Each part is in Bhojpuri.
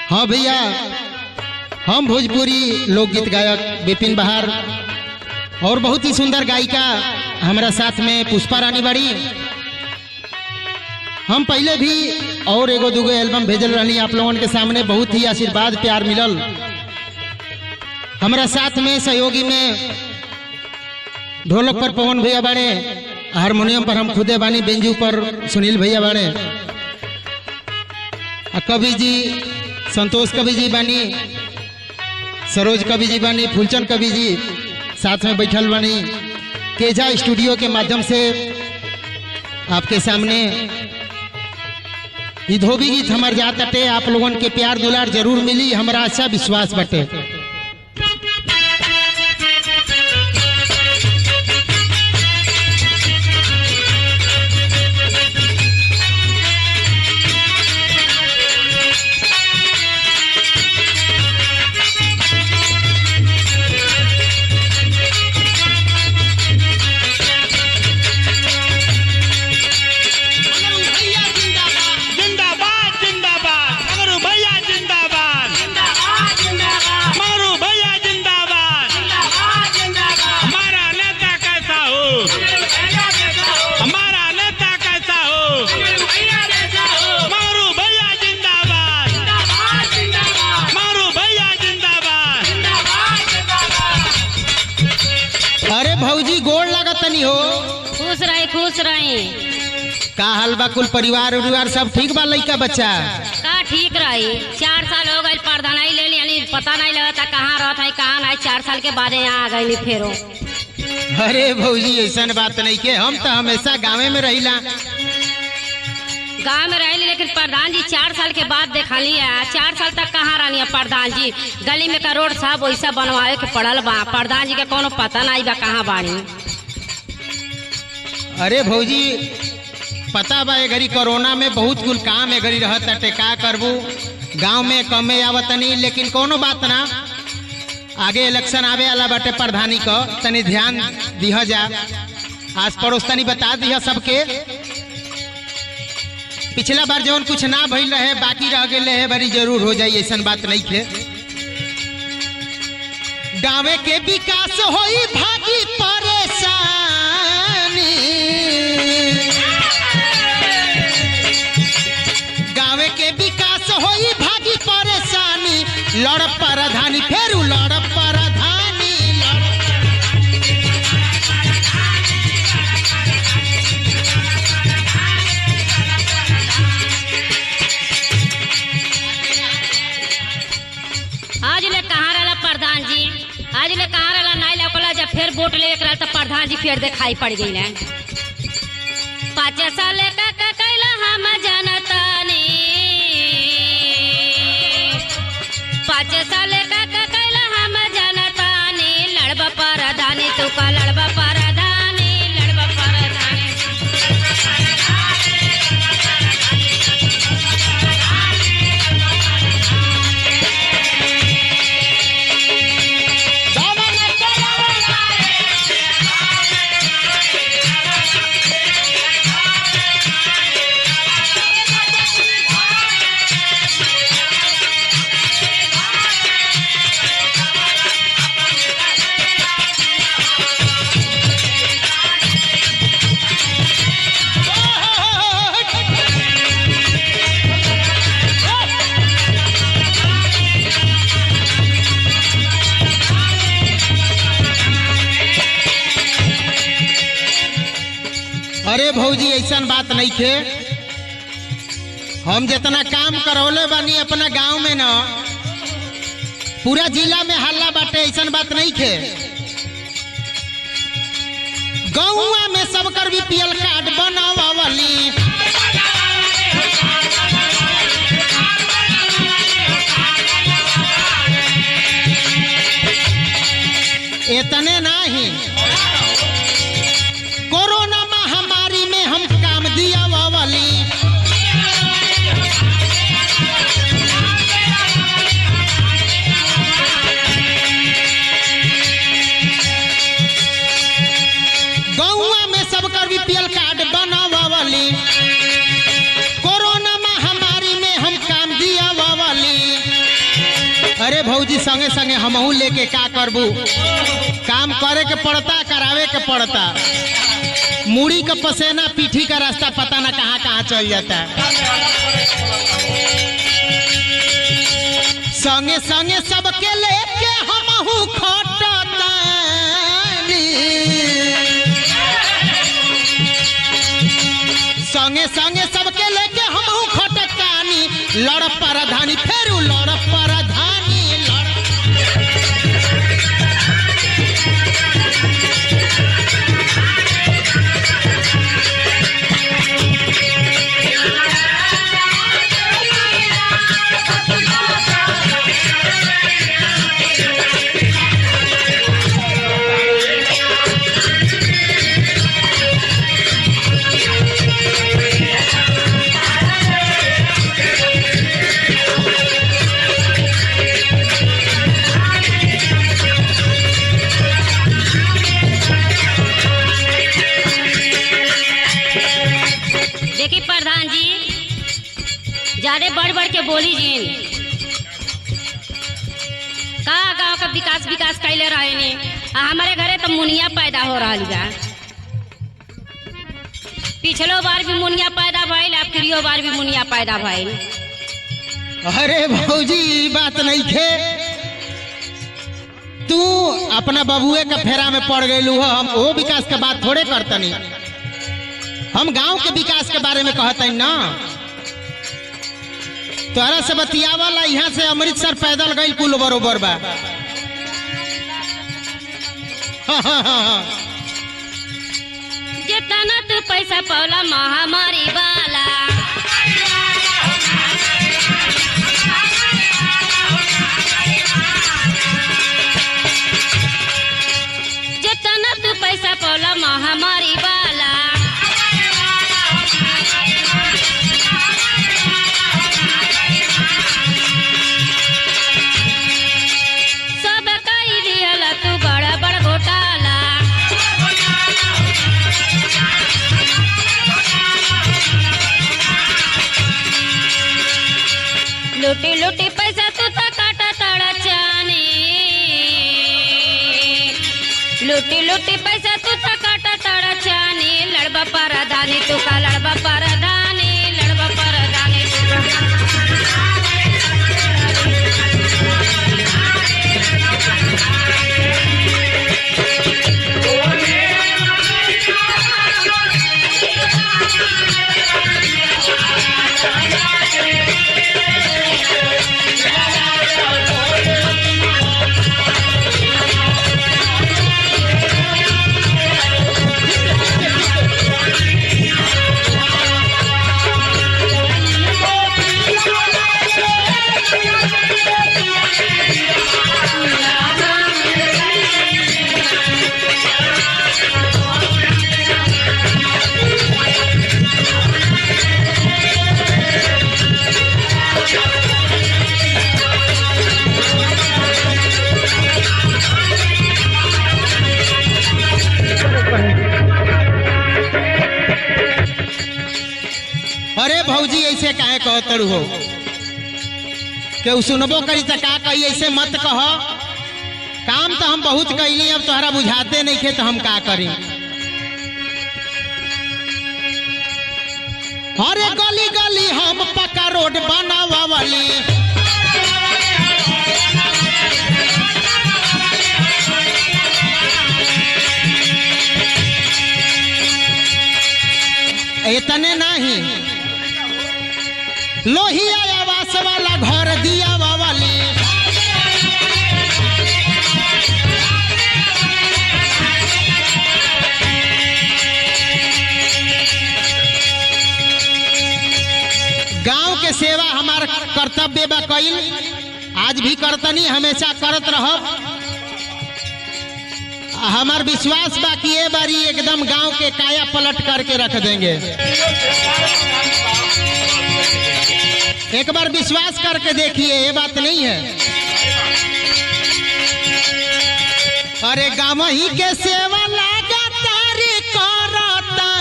हाँ भैया, हम भोजपुरी लोकगीत गायक विपिन बहार और बहुत ही सुंदर गायिका हमारा साथ में पुष्पा रानी बड़ी। हम पहले भी और एगो दूगो एल्बम भेजल रही आप लोगों के सामने, बहुत ही आशीर्वाद प्यार मिलल। हमारा साथ में सहयोगी में ढोलक पर पवन भैया बाड़े, हारमोनियम पर हम खुदे बानी, बेंजू पर सुनील भैया बाड़े, कवि जी संतोष कवि जी बानी, सरोज कवि जी बानी, फूलचंद कवि जी साथ में बैठल बानी। केजा स्टूडियो के माध्यम से आपके सामने ये धोबी गीत हमार जात अटे, आप लोगों के प्यार दुलार जरूर मिली, हमारा अच्छा विश्वास बटे। अरे भौजी गोड़ लागत नहीं हो? खुश रही खुश रही। का हाल बा? कुल परिवार उरिवार सब ठीक बा? लइका बच्चा का ठीक रही। 4 साल हो गए पर्दा नहीं ले ली, पता नहीं लगता कहाँ रहता है कहाँ नहीं। 4 साल के बाद यहाँ आ गई फेरो। अरे भौजी ऐसा बात नहीं के, हम तो हमेशा गाँव में रहिला। गाँव में रही लेकिन प्रधान जी 4 साल के बाद देखा लिया। 4 साल तक कहाँ रहनी है प्रधान जी? गली में का रोड सब वैसा बनवाए के पड़ल बा। प्रधान जी के कोनो पता नहीं बा कहाँ बाड़ी। अरे भौजी पता बा, घड़ी कोरोना में बहुत कुल काम घड़ी रहता टे, का करबू गाँव में कमे आवत नहीं। लेकिन कोनो बात ना, आगे इलेक्शन आवे वाला बाटे प्रधानी को, तनी ध्यान दिह जा, आस पड़ोस तनी बता दिह सबके। पिछला बार जवन कुछ ना भइल रहे बाकी रह गए है, बड़ी जरूर हो जाए, ऐसा बात नहीं थे। गाँव के विकास होई भागी परेशानी, गाँव के विकास होई भागी परेशानी, लड़ प्रधानी फेरू लड़ प्रधानी। आज ले कहाँ रहला प्रधान जी? आज ले कहाँ रहला? नहीं लौकला। जब फिर वोट ले एक तो प्रधान जी फिर दिखाई पड़ गई ना। 5 साल का कैला हम जनतानी, 5 साल का कैला हम जनतानी, लड़बा प्रधानी तू का लड़बा प्रधानी, लड़बा प्रधानी। अरे भौजी ऐसा बात नहीं थे, हम जितना काम करौले बानी अपना गांव में ना, पूरा जिला में हल्ला बाटे, ऐसा बात नहीं थे। गौवा में सबकर बीपीएल कार्ड बनावावली, इतने नहीं, कोरोना महामारी में हम काम दिया वाली, गौवा में सबकर बीपीएल कार्ड बनावा वाली, भौजी संगे संगे हमहू लेके का करबू, काम करे के पड़ता, करावे के पड़ता। मुड़ी का पसेना पीठी का रास्ता पता ना कहाँ कहाँ चल जाता। संगे संगे सबके लेके हमहू खटतानी, संगे संगे सबके लेके हमहू खटतानी। लड़ परधानी फेरू लड़ परधानी लड़। देखिए प्रधान जी, ज्यादा बढ़ बढ़ के बोली जी। का गांव का विकास विकास कैले रहे ने, हमारे घरे तो मुनिया पैदा हो रहा बा। पिछलो बार भी मुनिया पैदा भइल, अब किरियो बार भी मुनिया पैदा भइल। अरे भौजी बात नहीं थे, तू अपना बबुए का फेरा में पड़ गई हो। हम वो विकास के बात थोड़े करतनी, हम गांव के विकास के बारे में कहते ना। तोरा से बतियावाला यहाँ से अमृतसर पैदल गई कुल बरोबर बा। जितना तू पैसा पौला महामारी वाला, जितना तू पैसा पौला महामारी वाला। सब कई दिहल तू बड़ा बड़ घोटाला। लूटी लूटी पैसा तू तो काटा तड़ा चानी, लूटी लूटी पैसा तू तो काटा तड़ा चानी। लड़बा परधानी तू का लड़बा परधानी, लड़बा परधानी तू का। अरे भौजी ऐसे काहे कहतड़ू हो, के सुनबो करी तो का कही, ऐसे मत कह। काम तो हम बहुत कैली, अब तोहरा बुझाते नहीं थे तो हम का करी। अरे गली गली हम पक्का रोड बनावावली, इतने नहीं, लोहिया आवास वाला घर दिया वाली। गांव के सेवा हमार कर्तव्य बा कईल, आज भी करतनी, हमेशा करत रहब। हमार विश्वास बा कि ये बारी एकदम गांव के काया पलट करके रख देंगे। एक बार विश्वास करके देखिए, ये बात नहीं है। अरे गांव ही के सेवा लगातार करतानी,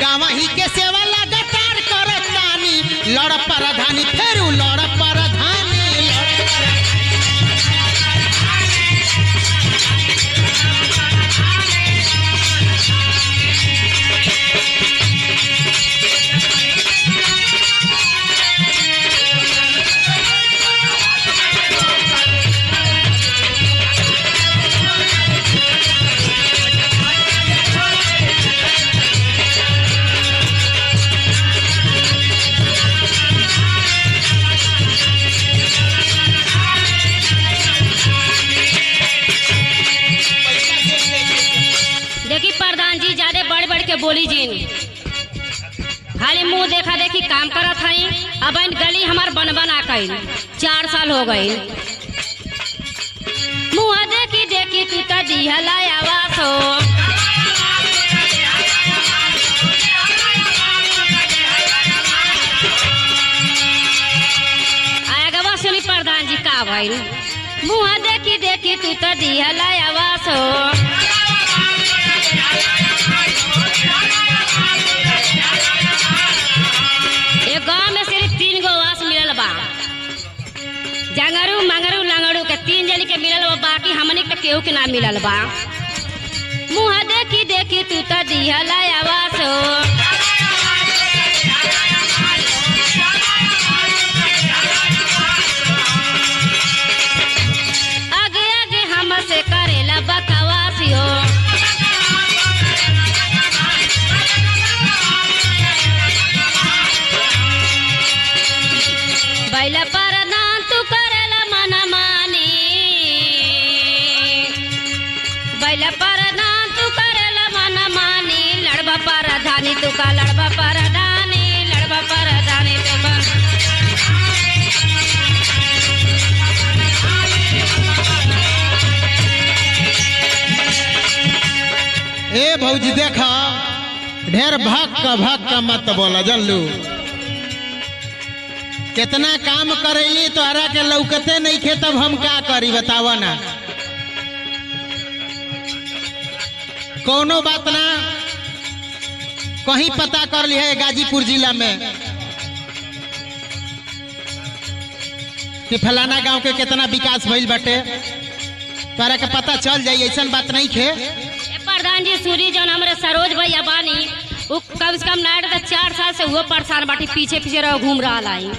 गांव ही के सेवा लगातार करतानी। कैसे बोली जीन। खाली मुंह देखा देखी काम करत हई। अब इन गली हमार बन बना कई 4 साल हो गई। मुँह देखी देखी तू तो दिहला आवास हो। आगवा सुनी प्रधान जी का भइल। मुँह देखी देखी तू तो दिहला आवास हो। गाँव में सिर्फ 3 गो आवास मिलल बा। जंगरू मंगरू लंगड़ू के 3 जनी के मिलल बा, बाकी हमनी के केहू के ना मिलल बा। मुँह देखी देखी तू तो दिहला आवास हो। आगे आगे हमसे करेला बकवासी हो। बैला परदान तू करेला मन मानी। बैला परदान तू करेला मन मानी। लड़बा परधानी तू का लड़बा परधानी। लड़बा परधानी तू का। ए भौजी देखा ढेर भक्क मत बोला जानलू। कितना काम करेली तोहरा के लौकते नहीं खे, तब हम का करी बतावा ना। कोनो बात ना कहीं पता कर ली है गाजीपुर जिला में कि फलाना गांव के कितना विकास भइल बाटे, तोहरा के पता चल जाई। ऐसा बात नहीं खे। प्रधान जी सूरी जौन हमारे सरोज भैया बानी वो कम से कम नाइट 4 साल से वो परेशान बाटी, पीछे पीछे रहो घूम रहा लाई।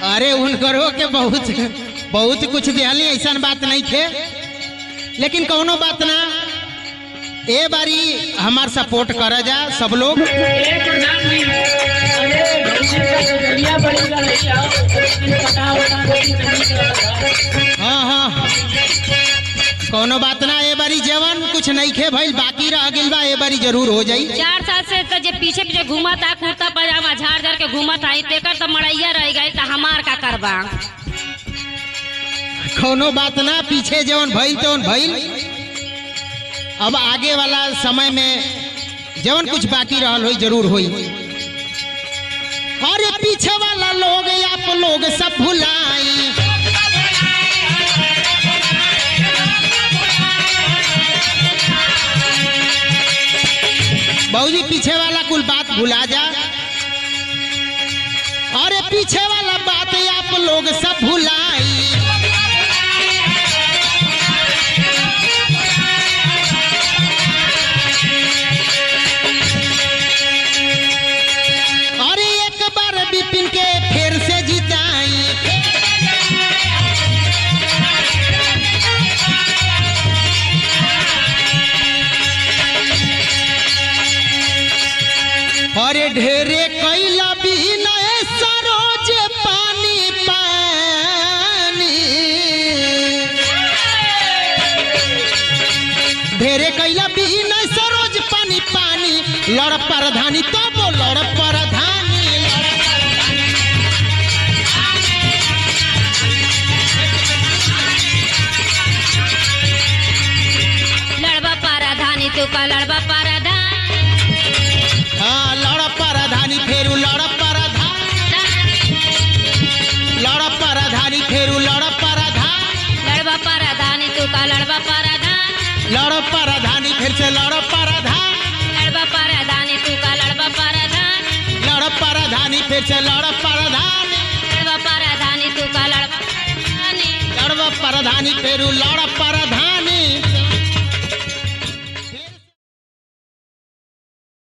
अरे उनकरो के बहुत कुछ दिहली, ऐसा बात नहीं थे। लेकिन कोनो बात ना, ए बारी हमार सपोर्ट करा जा सब लोग। हाँ कोनो बात ना, ए बारी जवान कुछ नहीं खे भाई, बाकी रह गिल बा, ए बारी जरूर हो जाई। 4 साल से तो जे पीछे पीछे घूमत आ, कुर्ता पजामा झाड़ झाड़ के घूमत आई, तेकर तो मड़ैया रह गई, तो हमार का करबा। कोनो बात ना, पीछे जवन भइल तवन भइल। अब आगे वाला समय में जवन कुछ बाकी रहल होई जरूर होई। अरे पीछे वाला लोग आप लोग सब भुलाई। बाबूजी पीछे वाला कुल बात भुला जा। अरे पीछे वाला बात आप लोग सब भुलाई। अरे एक बार बिपिन के फिर से जिताई। अरे ढेरे कैला भी नए सरोज पानी पानी। ढेरे कैला भी नए सरोज पानी पानी। लड़ प्रधानी तो वो लड़ प्रधानी। लड़बा प्रधानी तू का लड़बा प्रधान। हाँ लड़ प्रधानी फेरू लड़ प्रधान। लड़ प्रधानी फेरू लड़ प्रधान। लड़बा प्रधानी तू का लड़बा प्रधान। लड़ प्रधानी फिर से लड़ प्रधान। लड़बा प्रधानी तू का लड़बा प्रधान। लड़ प्रधानी फिर से लड़ प्रधान। लड़बा प्रधानी तू का लड़बा प्रधानी। लड़ प्रधानी फेरू लड़ प्रधान।